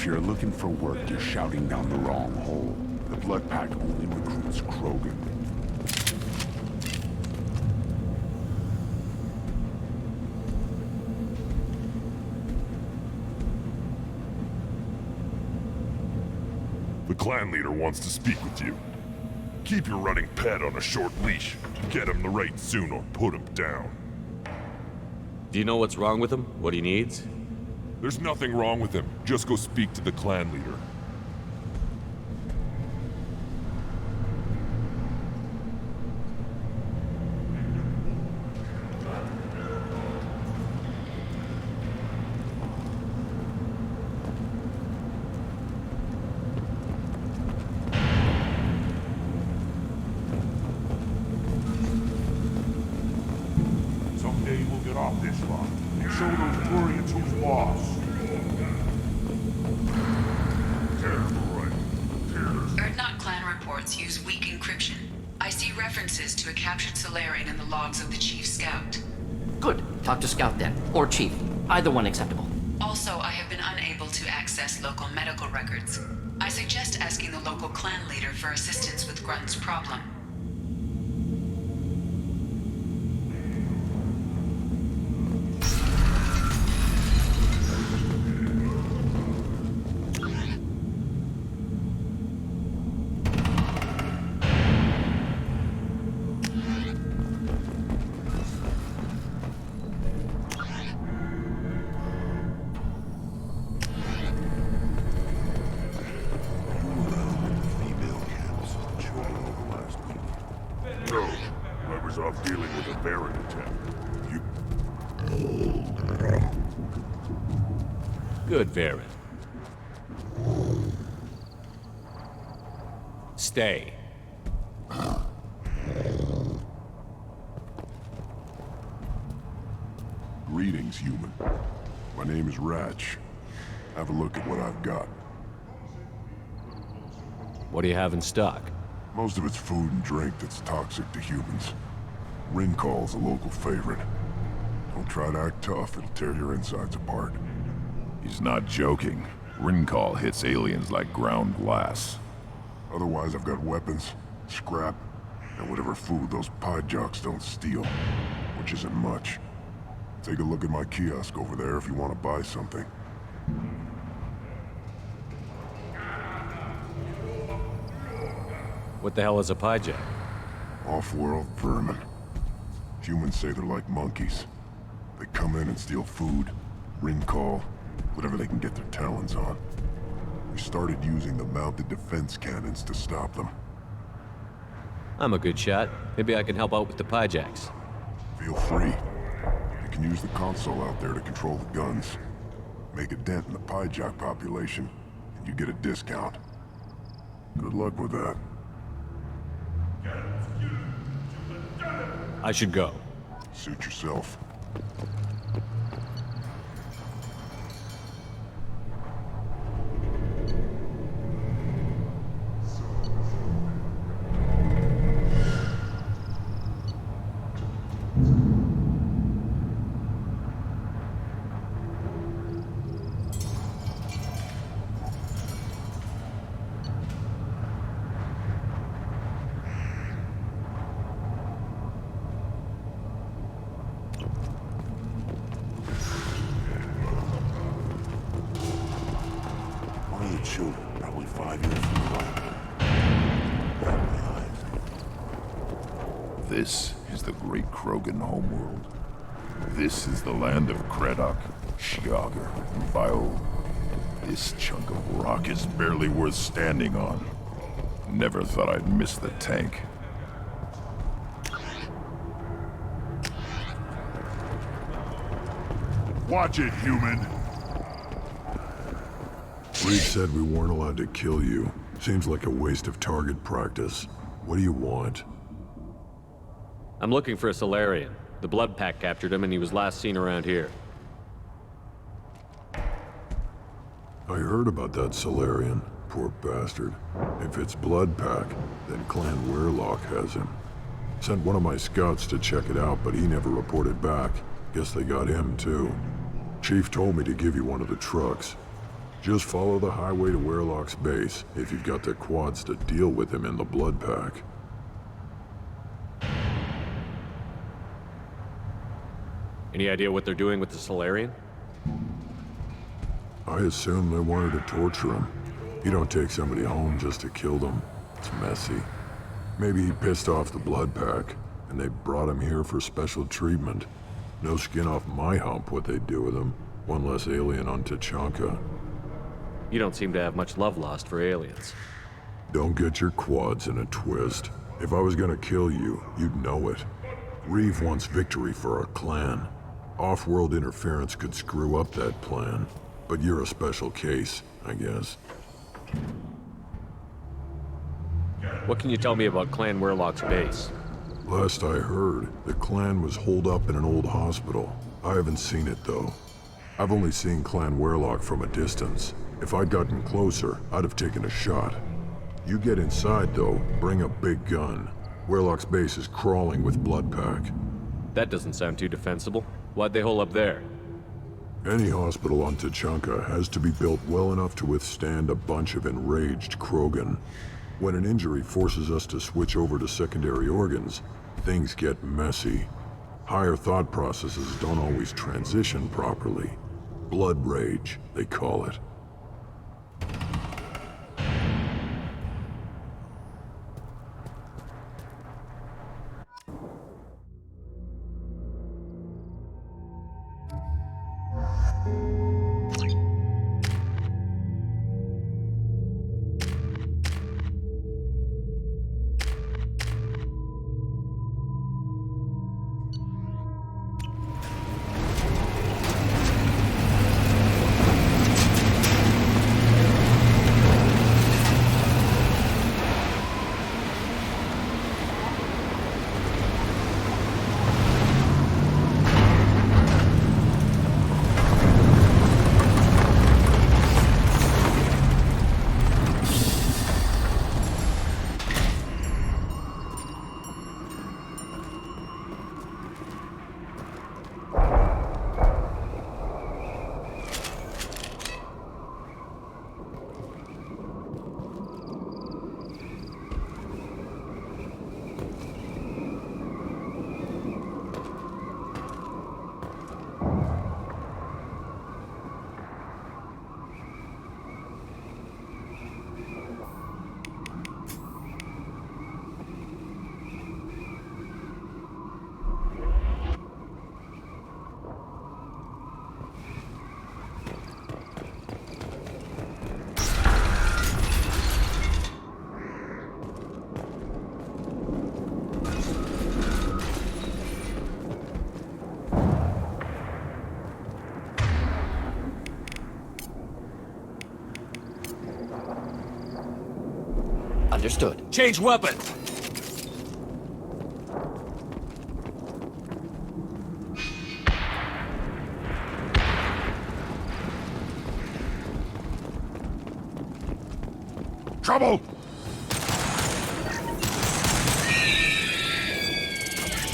If you're looking for work, you're shouting down the wrong hole. The Blood Pack only recruits Korgan. The clan leader wants to speak with you. Keep your running pet on a short leash. Get him the right soon or put him down. Do you know what's wrong with him? What he needs? There's nothing wrong with him. Just go speak to the clan leader. Someday we'll get off this rock and show those Quarians who's boss. Erdnot clan reports use weak encryption. I see references to a captured Solarian in the logs of the Chief Scout. Good. Talk to Scout then. Or Chief. Either one acceptable. Also, I have been unable to access local medical records. I suggest asking the local clan leader for assistance with Grunt's problem. Whoever's off dealing with a Baron attack. Good, Varen. Stay. Greetings, human. My name is Ratch. Have a look at what I've got. What do you have in stock? Most of it's food and drink that's toxic to humans. Ringcall's a local favorite. Don't try to act tough, it'll tear your insides apart. He's not joking. Ringcall hits aliens like ground glass. Otherwise, I've got weapons, scrap, and whatever food those pie jocks don't steal, which isn't much. Take a look at my kiosk over there if you want to buy something. What the hell is a pyjack? Off-world vermin. Humans say they're like monkeys. They come in and steal food, ringcall, whatever they can get their talons on. We started using the mounted defense cannons to stop them. I'm a good shot. Maybe I can help out with the pyjacks. Feel free. You can use the console out there to control the guns. Make a dent in the pyjack population, and you get a discount. Good luck with that. I should go. Suit yourself. Children, probably 5 years from now. Got my eyes. This is the great Krogan homeworld. This is the land of Kredok, Shiagar, and Viol. This chunk of rock is barely worth standing on. Never thought I'd miss the tank. Watch it, human! Reed said we weren't allowed to kill you. Seems like a waste of target practice. What do you want? I'm looking for a Solarian. The Blood Pack captured him and he was last seen around here. I heard about that Solarian. Poor bastard. If it's Blood Pack, then Clan Weirlock has him. Sent one of my scouts to check it out, but he never reported back. Guess they got him too. Chief told me to give you one of the trucks. Just follow the highway to Werlock's base, if you've got the quads to deal with him in the blood pack. Any idea what they're doing with the Solarian? I assume they wanted to torture him. You don't take somebody home just to kill them. It's messy. Maybe he pissed off the blood pack, and they brought him here for special treatment. No skin off my hump what they'd do with him. One less alien on Tuchanka. You don't seem to have much love lost for aliens. Don't get your quads in a twist. If I was gonna kill you, you'd know it. Reeve wants victory for our clan. Off-world interference could screw up that plan. But you're a special case, I guess. What can you tell me about Clan Werlock's base? Last I heard, the clan was holed up in an old hospital. I haven't seen it, though. I've only seen Clan Werlock from a distance. If I'd gotten closer, I'd have taken a shot. You get inside, though, bring a big gun. Werlock's base is crawling with blood pack. That doesn't sound too defensible. Why'd they hole up there? Any hospital on Tuchanka has to be built well enough to withstand a bunch of enraged Krogan. When an injury forces us to switch over to secondary organs, things get messy. Higher thought processes don't always transition properly. Blood rage, they call it. Understood. Change weapons! Trouble!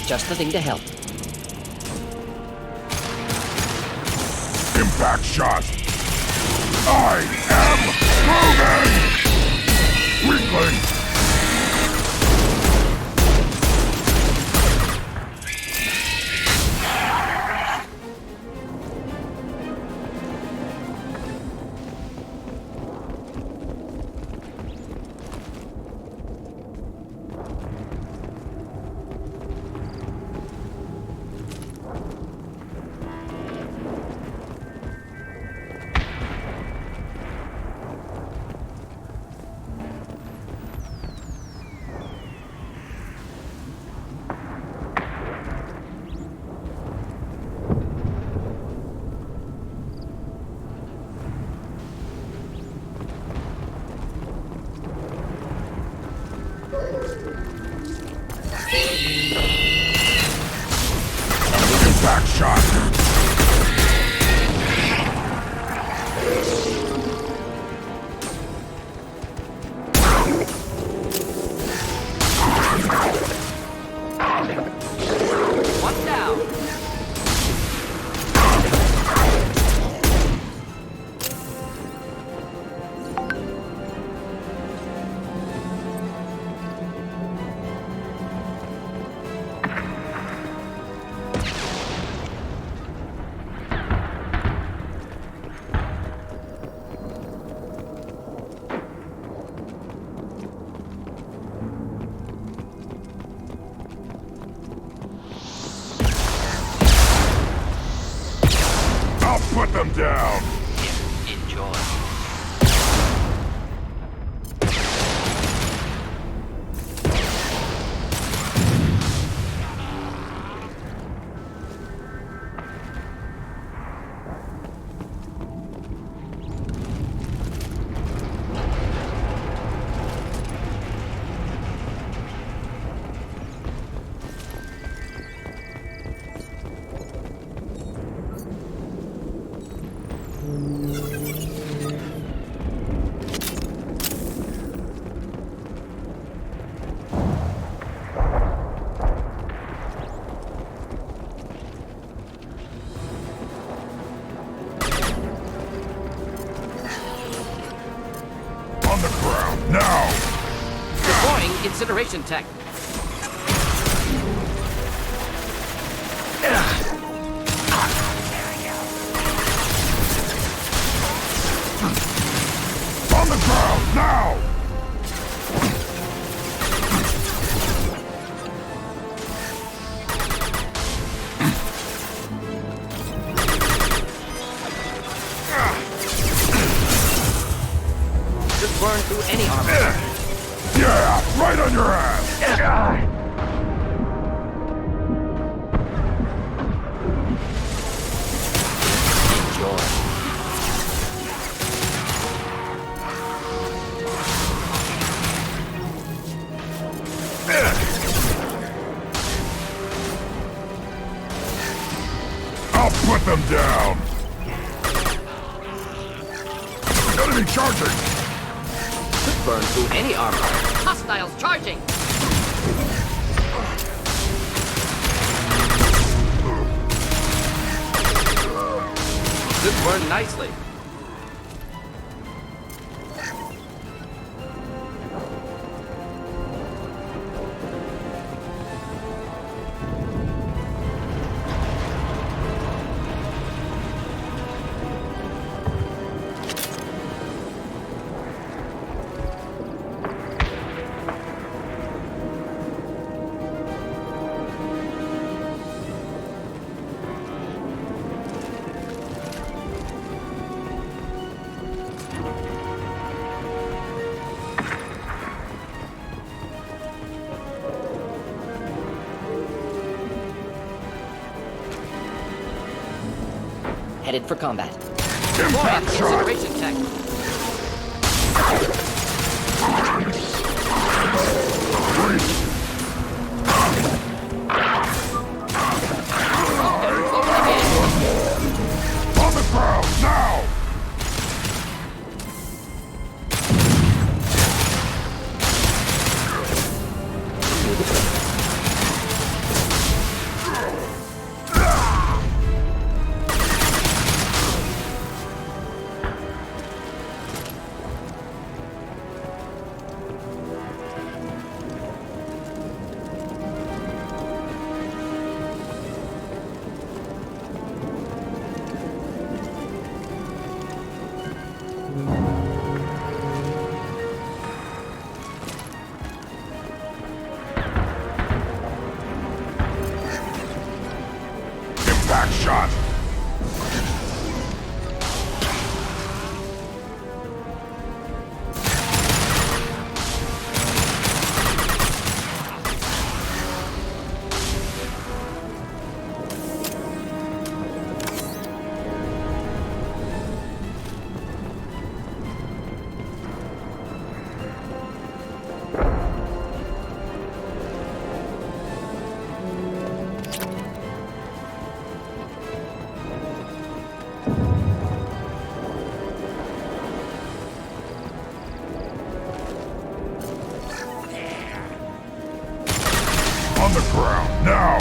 Just the thing to help. Impact shot! I am moving! Weakling! Impact shot! One down. put them down! Here, enjoy. On the ground, now! Deploying incineration tech. On the ground, now! Just burn through any armor. Yeah, right on your ass! Enjoy. I'll put them down! Enemy charging! Burn through any armor. Hostiles charging. This burned nicely. Headed for combat. Impact shot! Incineration tech. On the ground, now! Impact shot! On the ground, now!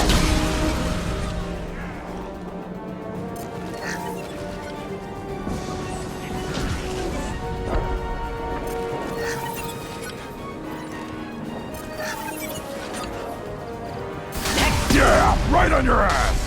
Yeah, right on your ass!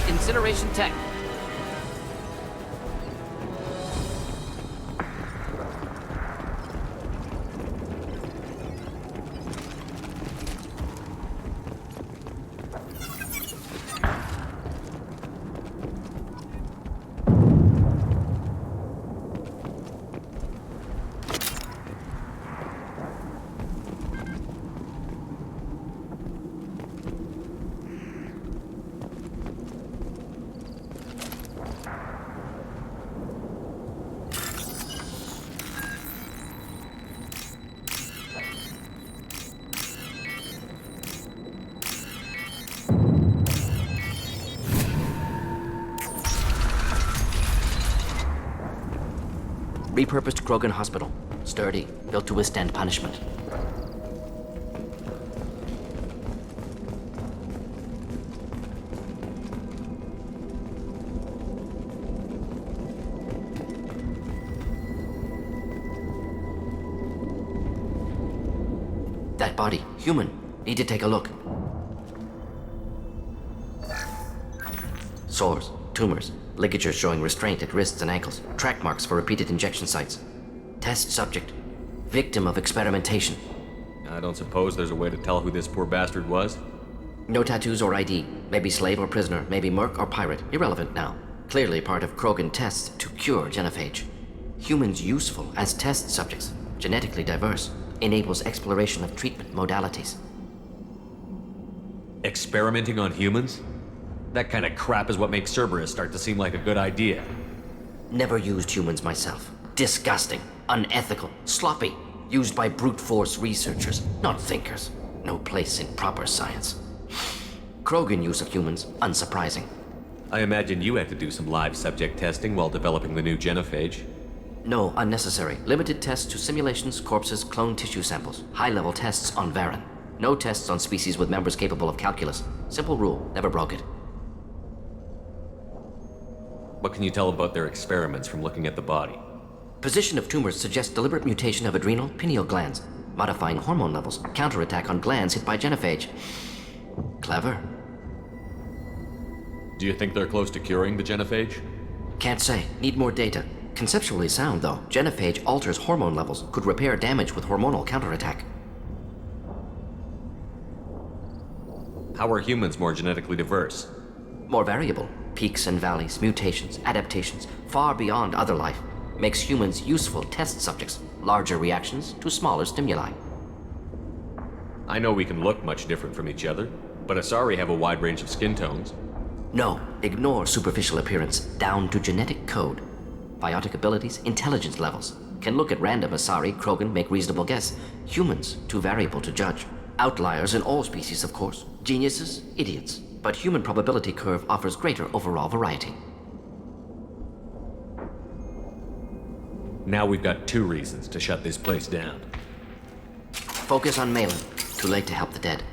Incineration tech. Repurposed Korgan Hospital. Sturdy, built to withstand punishment. That body, human. Need to take a look. Sores, tumors, ligatures showing restraint at wrists and ankles, track marks for repeated injection sites. Test subject, victim of experimentation. I don't suppose there's a way to tell who this poor bastard was? No tattoos or ID. Maybe slave or prisoner, maybe merc or pirate. Irrelevant now. Clearly part of Korgan tests to cure genophage. Humans useful as test subjects, genetically diverse, enables exploration of treatment modalities. Experimenting on humans? That kind of crap is what makes Cerberus start to seem like a good idea. Never used humans myself. Disgusting, unethical, sloppy. Used by brute force researchers, not thinkers. No place in proper science. Krogan use of humans, unsurprising. I imagine you had to do some live subject testing while developing the new genophage. No, unnecessary. Limited tests to simulations, corpses, cloned tissue samples. High-level tests on Varen. No tests on species with members capable of calculus. Simple rule, never broke it. What can you tell about their experiments from looking at the body? Position of tumors suggests deliberate mutation of adrenal, pineal glands, modifying hormone levels, counterattack on glands hit by genophage. Clever. Do you think they're close to curing the genophage? Can't say. Need more data. Conceptually sound, though. Genophage alters hormone levels, could repair damage with hormonal counterattack. How are humans more genetically diverse? More variable. Peaks and valleys, mutations, adaptations, far beyond other life. Makes humans useful test subjects. Larger reactions to smaller stimuli. I know we can look much different from each other, but Asari have a wide range of skin tones. No, ignore superficial appearance, down to genetic code. Biotic abilities, intelligence levels. Can look at random Asari, Krogan, make reasonable guess. Humans, too variable to judge. Outliers in all species, of course. Geniuses, idiots. But human probability curve offers greater overall variety. Now we've got 2 reasons to shut this place down. Focus on Malin. Too late to help the dead.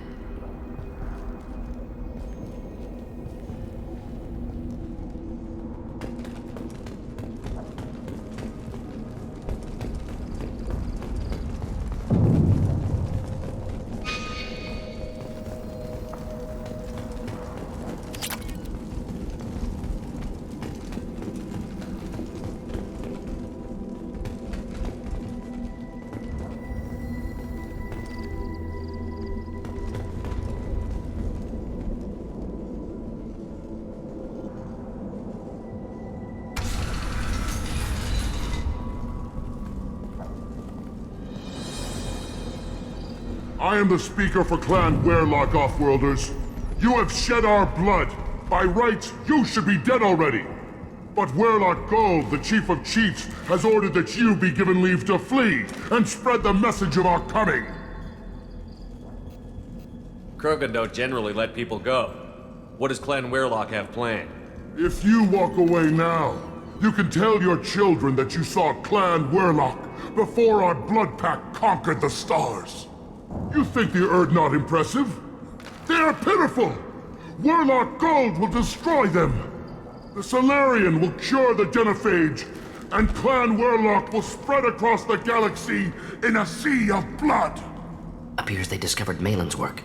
I am the speaker for Clan Werlock, Offworlders. You have shed our blood. By rights, you should be dead already. But Werlock Gold, the Chief of Chiefs, has ordered that you be given leave to flee and spread the message of our coming. Krogan don't generally let people go. What does Clan Werlock have planned? If you walk away now, you can tell your children that you saw Clan Werlock before our blood pack conquered the stars. You think the Erd not impressive? They are pitiful! Werlock Gold will destroy them! The Solarian will cure the genophage, and Clan Werlock will spread across the galaxy in a sea of blood! Appears they discovered Malin's work.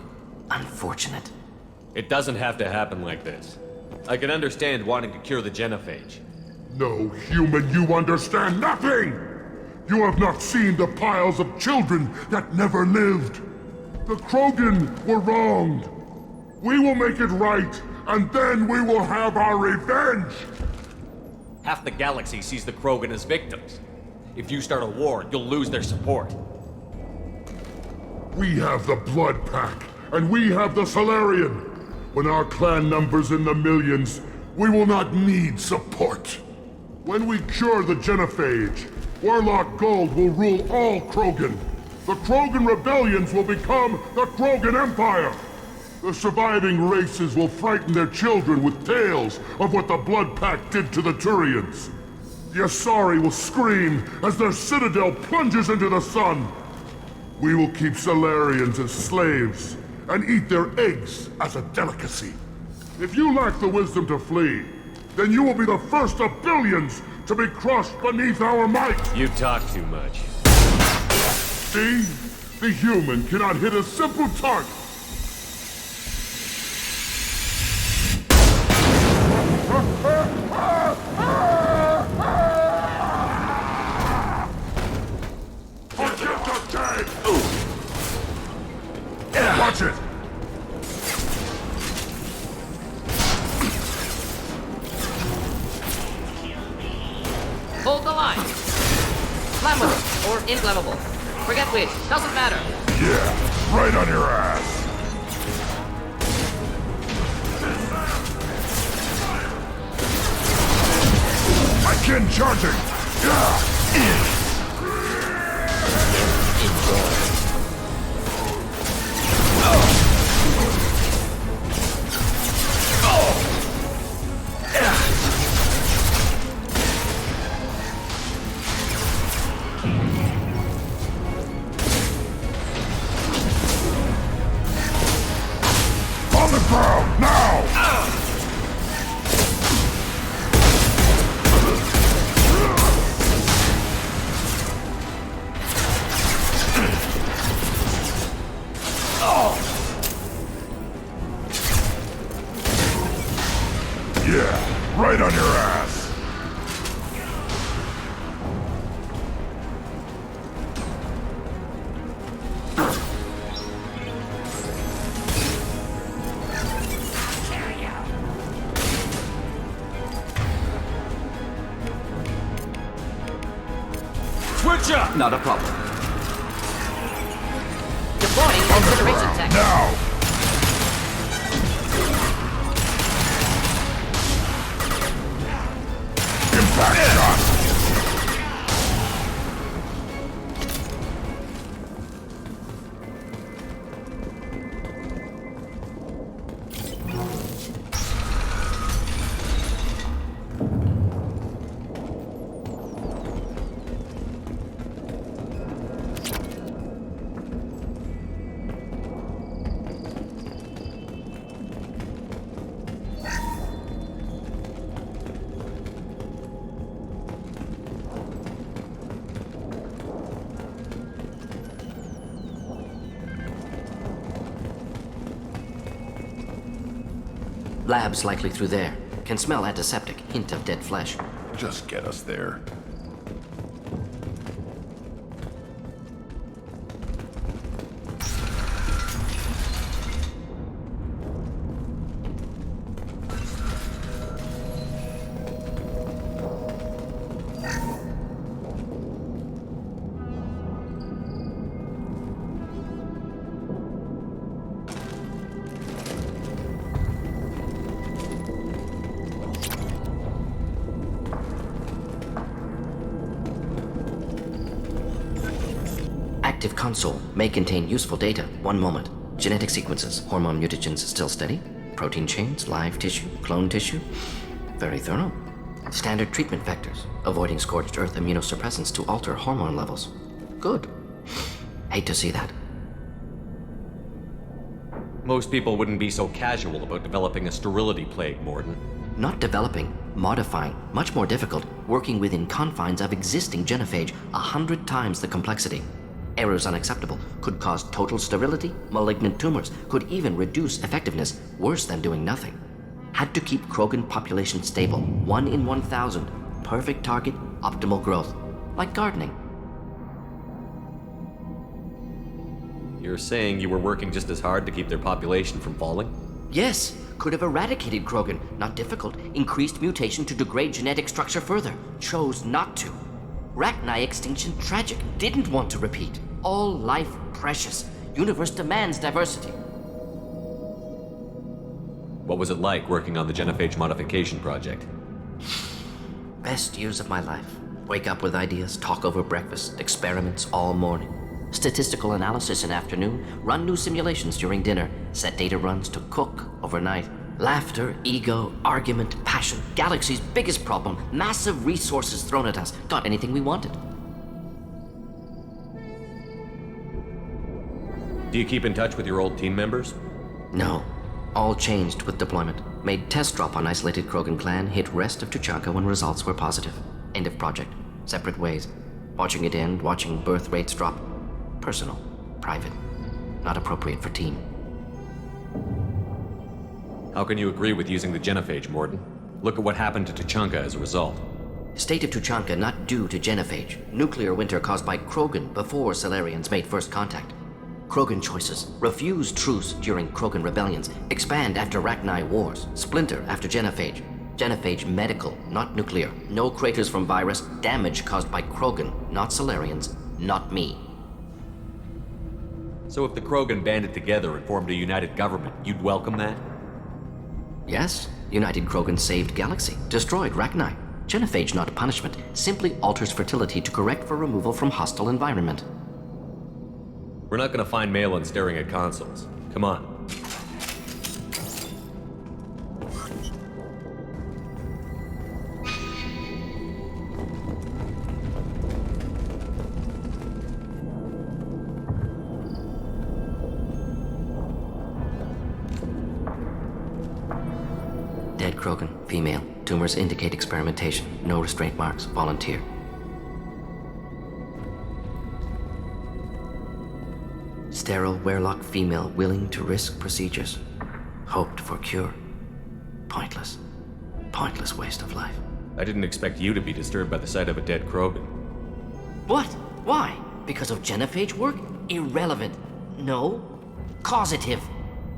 Unfortunate. It doesn't have to happen like this. I can understand wanting to cure the genophage. No, human, you understand nothing! You have not seen the piles of children that never lived. The Krogan were wronged. We will make it right, and then we will have our revenge! Half the galaxy sees the Krogan as victims. If you start a war, you'll lose their support. We have the Blood Pack, and we have the Solarian. When our clan numbers in the millions, we will not need support. When we cure the genophage, Warlock Gold will rule all Krogan. The Krogan rebellions will become the Krogan Empire. The surviving races will frighten their children with tales of what the Blood Pack did to the Turians. The Asari will scream as their citadel plunges into the sun. We will keep Solarians as slaves and eat their eggs as a delicacy. If you lack the wisdom to flee, then you will be the first of billions to be crushed beneath our might! You talk too much. See? The human cannot hit a simple target! Watch it! Hold the line. Flammable or inflammable. Forget which. Doesn't matter. Yeah, right on your ass. My kin charging. Yeah. On the ground, now! Yeah, right on your ass. Switch up! Not a problem. Deploying incineration tech. Now! Impact shot! Labs likely through there. Can smell antiseptic. Hint of dead flesh. Just get us there. Active console may contain useful data. One moment. Genetic sequences. Hormone mutagens still steady. Protein chains, live tissue, clone tissue. Very thorough. Standard treatment vectors. Avoiding scorched earth immunosuppressants to alter hormone levels. Good. Hate to see that. Most people wouldn't be so casual about developing a sterility plague, Mordin. Not developing, modifying, much more difficult, working within confines of existing genophage, 100 times the complexity. Errors unacceptable, could cause total sterility, malignant tumors, could even reduce effectiveness, worse than doing nothing. Had to keep Krogan population stable. 1 in 1,000. Perfect target, optimal growth. Like gardening. You're saying you were working just as hard to keep their population from falling? Yes, could have eradicated Krogan. Not difficult. Increased mutation to degrade genetic structure further. Chose not to. Rachni extinction tragic. Didn't want to repeat. All life precious. Universe demands diversity. What was it like working on the genophage modification project? Best years of my life. Wake up with ideas, talk over breakfast, experiments all morning. Statistical analysis in afternoon, run new simulations during dinner, set data runs to cook overnight. Laughter, ego, argument, passion. Galaxy's biggest problem, massive resources thrown at us. Got anything we wanted. Do you keep in touch with your old team members? No. All changed with deployment. Made test drop on isolated Krogan clan, hit rest of Tuchanka when results were positive. End of project. Separate ways. Watching it end, watching birth rates drop. Personal. Private. Not appropriate for team. How can you agree with using the genophage, Mordin? Look at what happened to Tuchanka as a result. State of Tuchanka not due to genophage. Nuclear winter caused by Krogan before Solarians made first contact. Krogan choices. Refuse truce during Krogan rebellions. Expand after Rachni wars. Splinter after genophage. Genophage medical, not nuclear. No craters from virus. Damage caused by Krogan, not Solarians, not me. So if the Krogan banded together and formed a united government, you'd welcome that? Yes, United Krogan saved Galaxy, destroyed Rachni. Genophage not punishment, simply alters fertility to correct for removal from hostile environment. We're not gonna find Malin staring at consoles. Come on. Dead Krogan, female. Tumors indicate experimentation. No restraint marks. Volunteer. Sterile Werlock female willing to risk procedures. Hoped for cure. Pointless. Pointless waste of life. I didn't expect you to be disturbed by the sight of a dead Krogan. What? Why? Because of genophage work? Irrelevant. No. Causative.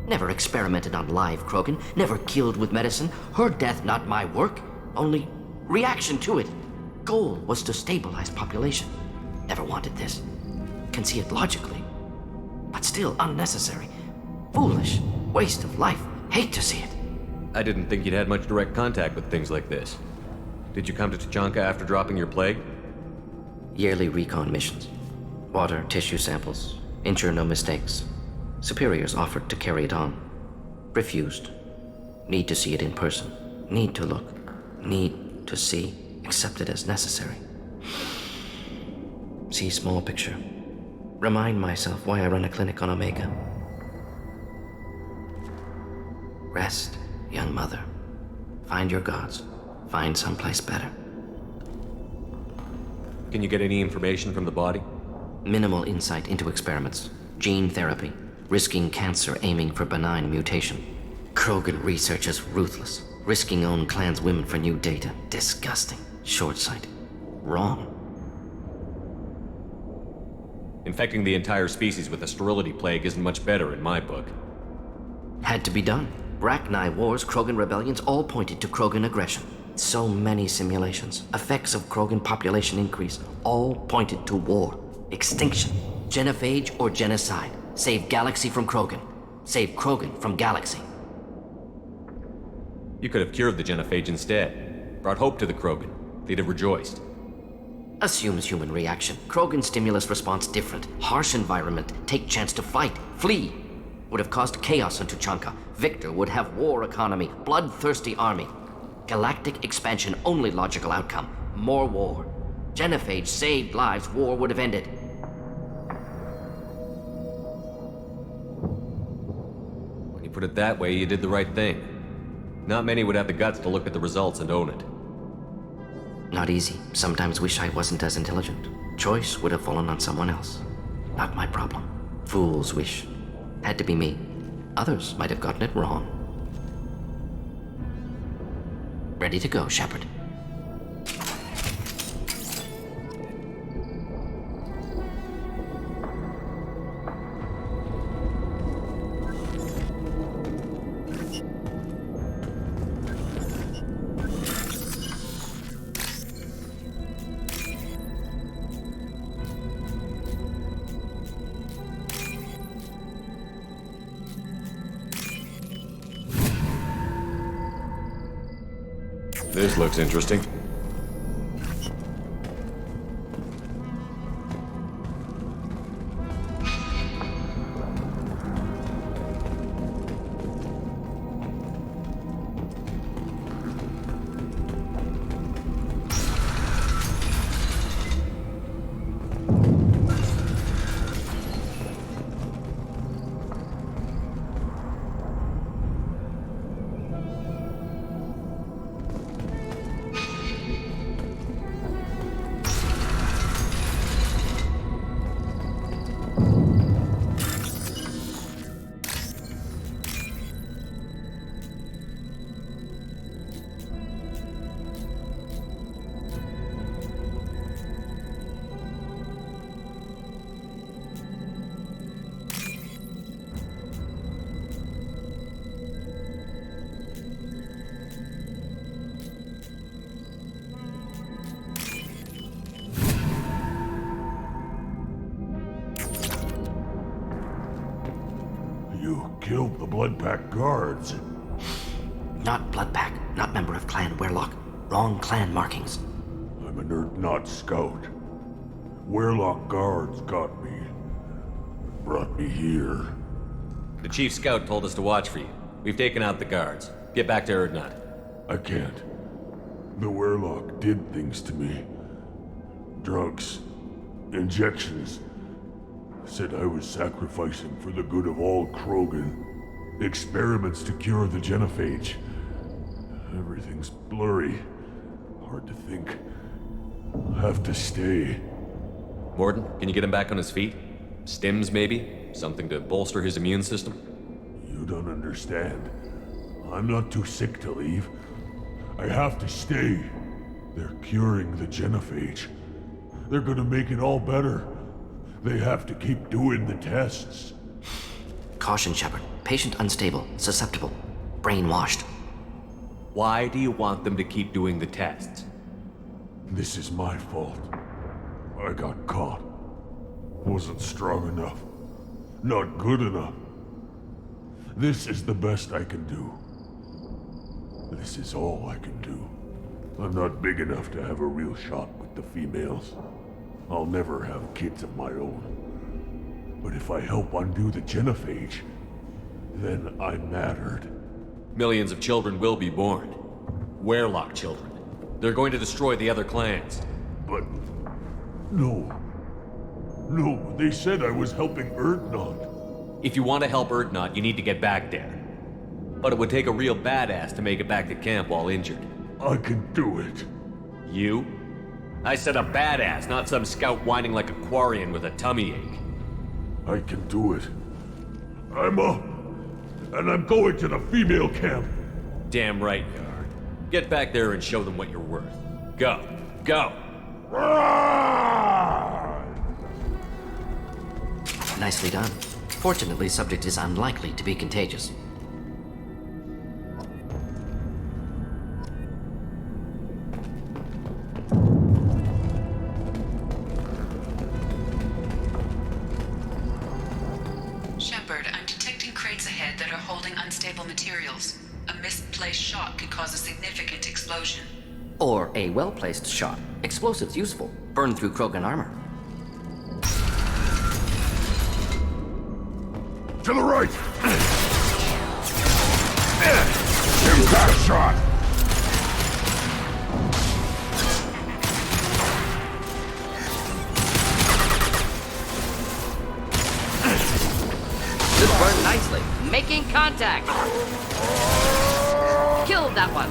Never experimented on live Krogan. Never killed with medicine. Her death not my work. Only reaction to it. Goal was to stabilize population. Never wanted this. Can see it logically. But still unnecessary. Foolish. Waste of life. Hate to see it. I didn't think you'd had much direct contact with things like this. Did you come to Tuchanka after dropping your plague? Yearly recon missions. Water, tissue samples. Ensure no mistakes. Superiors offered to carry it on. Refused. Need to see it in person. Need to look. Need to see. Accepted as necessary. See small picture. Remind myself why I run a clinic on Omega. Rest, young mother. Find your gods. Find someplace better. Can you get any information from the body? Minimal insight into experiments. Gene therapy. Risking cancer aiming for benign mutation. Krogan research is ruthless. Risking own clan's women for new data. Disgusting. Short-sighted. Wrong. Infecting the entire species with a sterility plague isn't much better in my book. Had to be done. Rachni wars, Krogan rebellions, all pointed to Krogan aggression. So many simulations. Effects of Krogan population increase, all pointed to war. Extinction. Genophage or genocide. Save Galaxy from Krogan. Save Krogan from Galaxy. You could have cured the genophage instead. Brought hope to the Krogan. They'd have rejoiced. Assumes human reaction. Krogan stimulus response different. Harsh environment. Take chance to fight. Flee. Would have caused chaos in Tuchanka. Victor would have war economy. Bloodthirsty army. Galactic expansion only logical outcome. More war. Genophage saved lives. War would have ended. When you put it that way, you did the right thing. Not many would have the guts to look at the results and own it. Not easy. Sometimes wish I wasn't as intelligent. Choice would have fallen on someone else. Not my problem. Fool's wish. Had to be me. Others might have gotten it wrong. Ready to go, Shepard. This looks interesting. You killed the Blood Pack guards. Not Bloodpack, not member of Clan Werlock. Wrong clan markings. I'm a nerd, not scout. Werlock guards got me. Brought me here. The chief scout told us to watch for you. We've taken out the guards. Get back to Erdnot. I can't. The Werlock did things to me. Drugs. Injections. Said I was sacrificing for the good of all Krogan. Experiments to cure the genophage. Everything's blurry. Hard to think. Have to stay. Mordin, can you get him back on his feet? Stims, maybe? Something to bolster his immune system? You don't understand. I'm not too sick to leave. I have to stay. They're curing the genophage. They're gonna make it all better. They have to keep doing the tests. Caution, Shepard. Patient unstable, susceptible, brainwashed. Why do you want them to keep doing the tests? This is my fault. I got caught. Wasn't strong enough. Not good enough. This is the best I can do. This is all I can do. I'm not big enough to have a real shot with the females. I'll never have kids of my own. But if I help undo the genophage, then I mattered. Millions of children will be born. Werlock children. They're going to destroy the other clans. But... no. No, they said I was helping Erdnot. If you want to help Erdnot, you need to get back there. But it would take a real badass to make it back to camp while injured. I can do it. You? I said a badass, not some scout whining like a Quarian with a tummy ache. I can do it. I'm up. And I'm going to the female camp. Damn right you are. Get back there and show them what you're worth. Go. Go! Nicely done. Fortunately, subject is unlikely to be contagious. Shepard, I'm detecting crates ahead that are holding unstable materials. A misplaced shot could cause a significant explosion. Or a well-placed shot. Explosives useful. Burn through Krogan armor. To the right! Impact shot! This burned nicely. Making contact. Killed that one.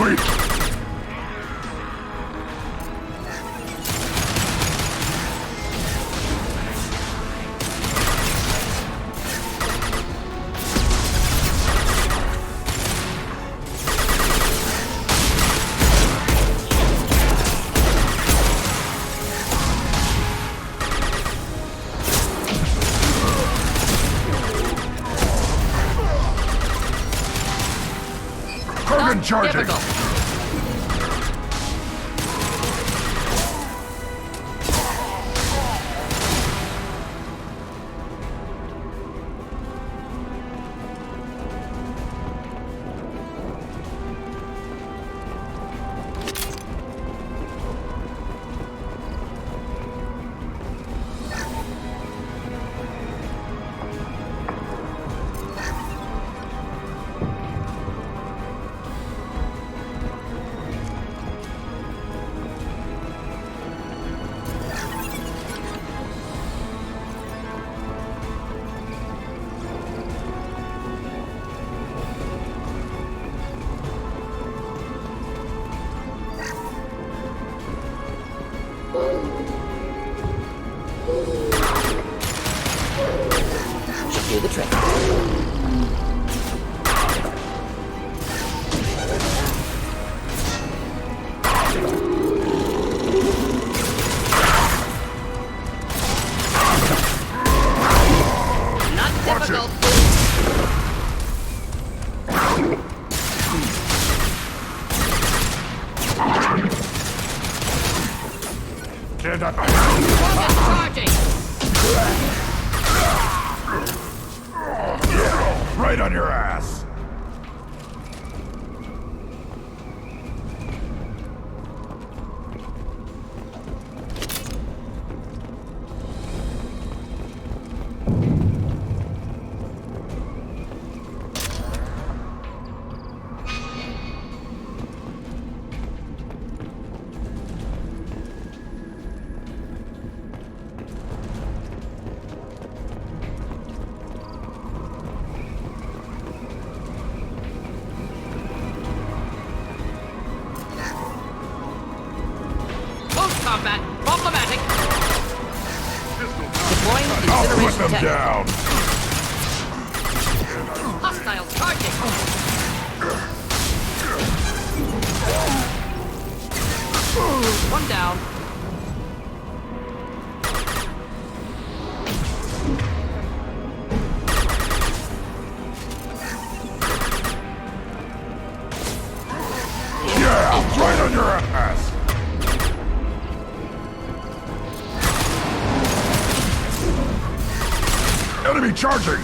Wait! Krogan charging! Difficult. Should do the trick. Not difficult. Cannot... Korgan charging! Right on your ass! Combat problematic. Deploying I'll put incineration them tech. down! Hostile charging. One down. Yeah! Right on your ass! Enemy charging!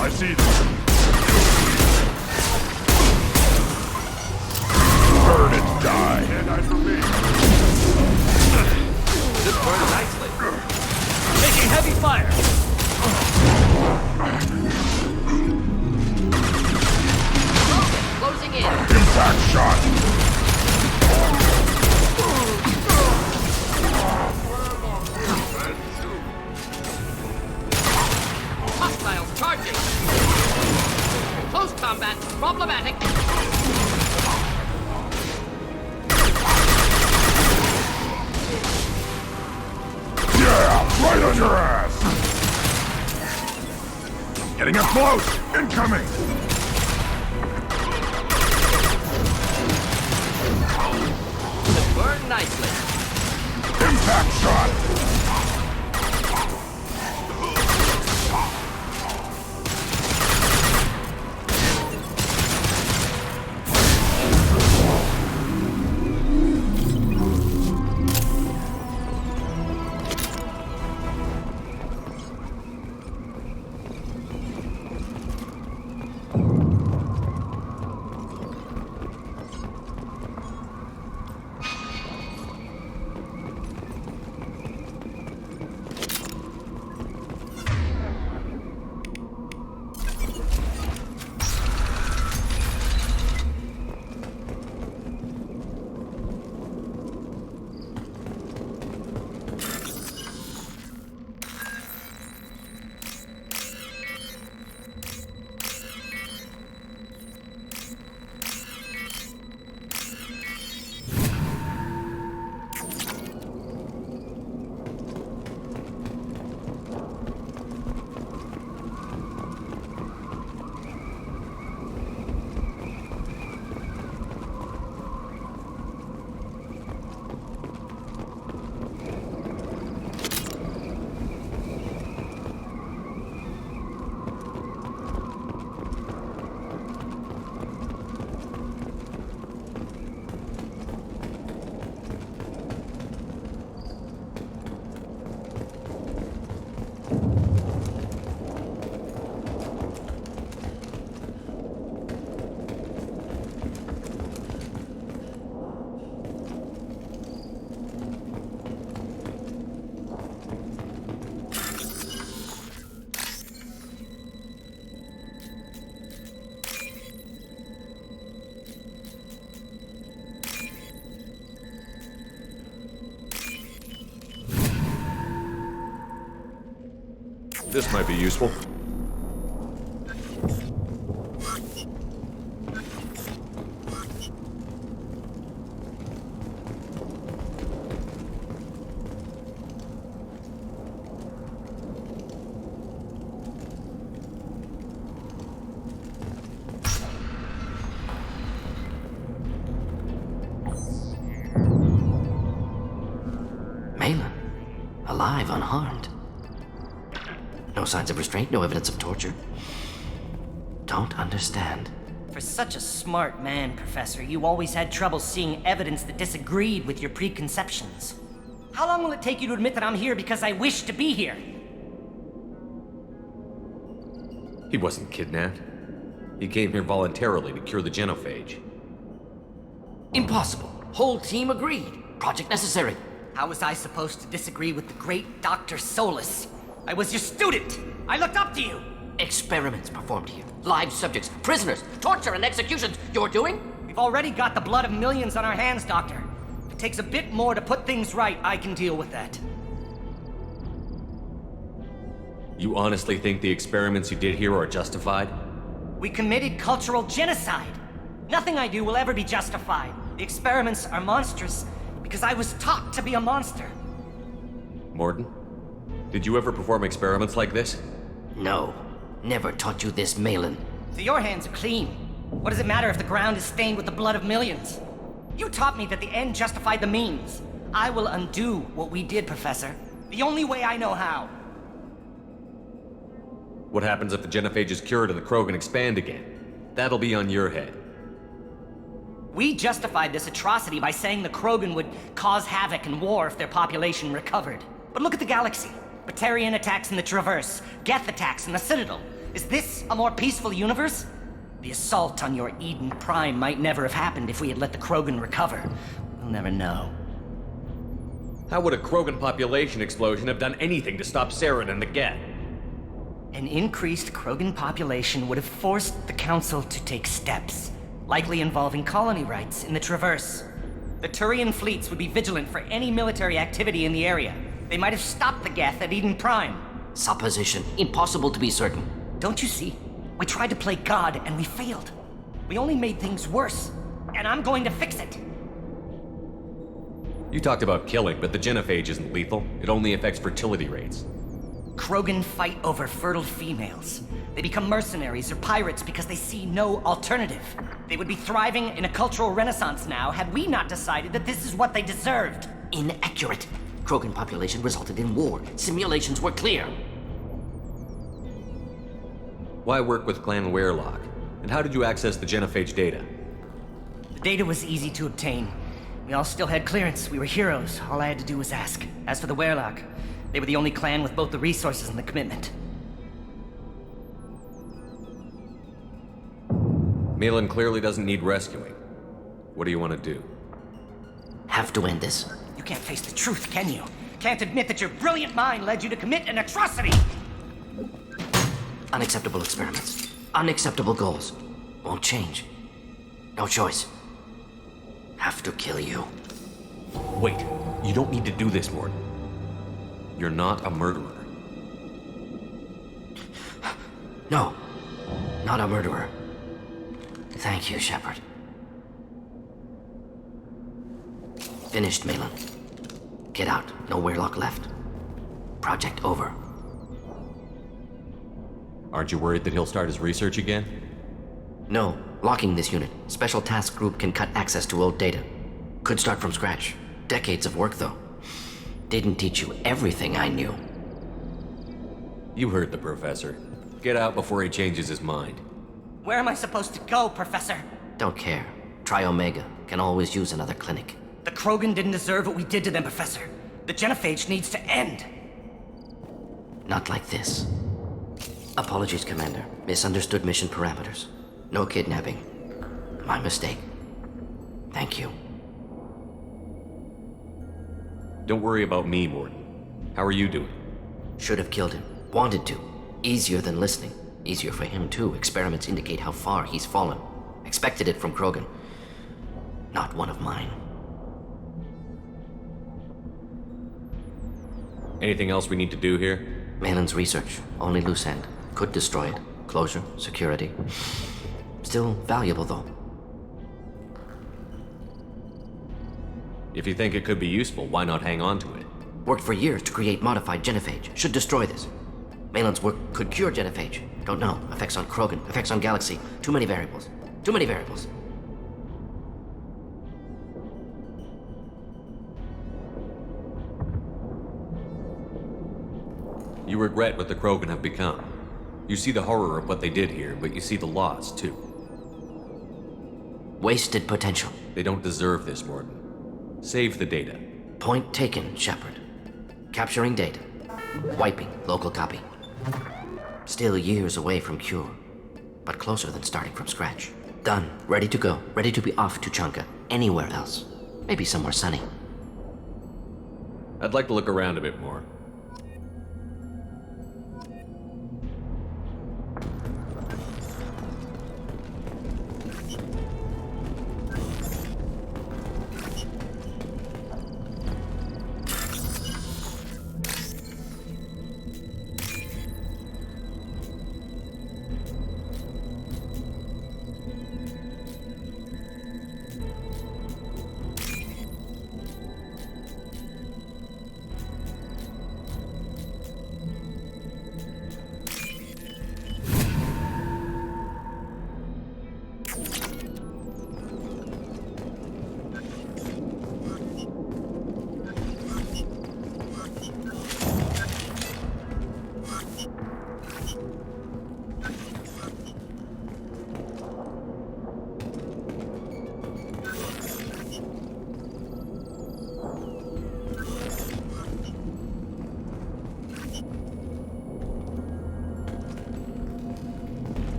I see them. Burn and die. And I for me. This burned nicely. Taking heavy fire. Closing in. Impact shot. Hostiles charging. Close combat problematic. Yeah! Right on your ass! Getting up close! Incoming! Burn nicely. Impact shot! This might be useful. Malin, alive, unharmed. No signs of restraint, no evidence of torture. Don't understand. For such a smart man, Professor, you always had trouble seeing evidence that disagreed with your preconceptions. How long will it take you to admit that I'm here because I wish to be here? He wasn't kidnapped. He came here voluntarily to cure the genophage. Impossible. Whole team agreed. Project necessary. How was I supposed to disagree with the great Dr. Solus? I was your student! I looked up to you! Experiments performed here. Live subjects, prisoners, torture and executions. You're doing? We've already got the blood of millions on our hands, Doctor. If it takes a bit more to put things right, I can deal with that. You honestly think the experiments you did here are justified? We committed cultural genocide. Nothing I do will ever be justified. The experiments are monstrous because I was taught to be a monster. Mordin, did you ever perform experiments like this? No. Never taught you this, Malin. So your hands are clean. What does it matter if the ground is stained with the blood of millions? You taught me that the end justified the means. I will undo what we did, Professor. The only way I know how. What happens if the genophage is cured and the Krogan expand again? That'll be on your head. We justified this atrocity by saying the Krogan would cause havoc and war if their population recovered. But look at the galaxy. Batarian attacks in the Traverse, Geth attacks in the Citadel. Is this a more peaceful universe? The assault on your Eden Prime might never have happened if we had let the Krogan recover. We'll never know. How would a Krogan population explosion have done anything to stop Saren and the Geth? An increased Krogan population would have forced the Council to take steps, likely involving colony rights in the Traverse. The Turian fleets would be vigilant for any military activity in the area. They might have stopped the Geth at Eden Prime. Supposition. Impossible to be certain. Don't you see? We tried to play God and we failed. We only made things worse. And I'm going to fix it. You talked about killing, but the genophage isn't lethal. It only affects fertility rates. Krogan fight over fertile females. They become mercenaries or pirates because they see no alternative. They would be thriving in a cultural renaissance now had we not decided that this is what they deserved. Inaccurate. Krogan population resulted in war. Simulations were clear. Why work with Clan Weirlock? And how did you access the genophage data? The data was easy to obtain. We all still had clearance. We were heroes. All I had to do was ask. As for the Weirlock, they were the only clan with both the resources and the commitment. Malin clearly doesn't need rescuing. What do you want to do? Have to end this. You can't face the truth, can you? Can't admit that your brilliant mind led you to commit an atrocity! Unacceptable experiments. Unacceptable goals. Won't change. No choice. Have to kill you. Wait, you don't need to do this, Mordin. You're not a murderer. No. Not a murderer. Thank you, Shepard. Finished, Malin. Get out. No Weirlock left. Project over. Aren't you worried that he'll start his research again? No. Locking this unit. Special task group can cut access to old data. Could start from scratch. Decades of work, though. Didn't teach you everything I knew. You heard the professor. Get out before he changes his mind. Where am I supposed to go, Professor? Don't care. Try Omega. Can always use another clinic. The Krogan didn't deserve what we did to them, Professor. The genophage needs to end. Not like this. Apologies, Commander. Misunderstood mission parameters. No kidnapping. My mistake. Thank you. Don't worry about me, Mordin. How are you doing? Should have killed him. Wanted to. Easier than listening. Easier for him, too. Experiments indicate how far he's fallen. Expected it from Krogan. Not one of mine. Anything else we need to do here? Malin's research, only loose end. Could destroy it. Closure, security. Still valuable, though. If you think it could be useful, why not hang on to it? Worked for years to create modified genophage. Should destroy this. Malin's work could cure genophage. Don't know. Effects on Krogan, effects on Galaxy. Too many variables. Too many variables. You regret what the Krogan have become. You see the horror of what they did here, but you see the loss, too. Wasted potential. They don't deserve this, Mordin. Save the data. Point taken, Shepard. Capturing data. Wiping local copy. Still years away from cure, but closer than starting from scratch. Done. Ready to go. Ready to be off Tuchanka. Anywhere else. Maybe somewhere sunny. I'd like to look around a bit more.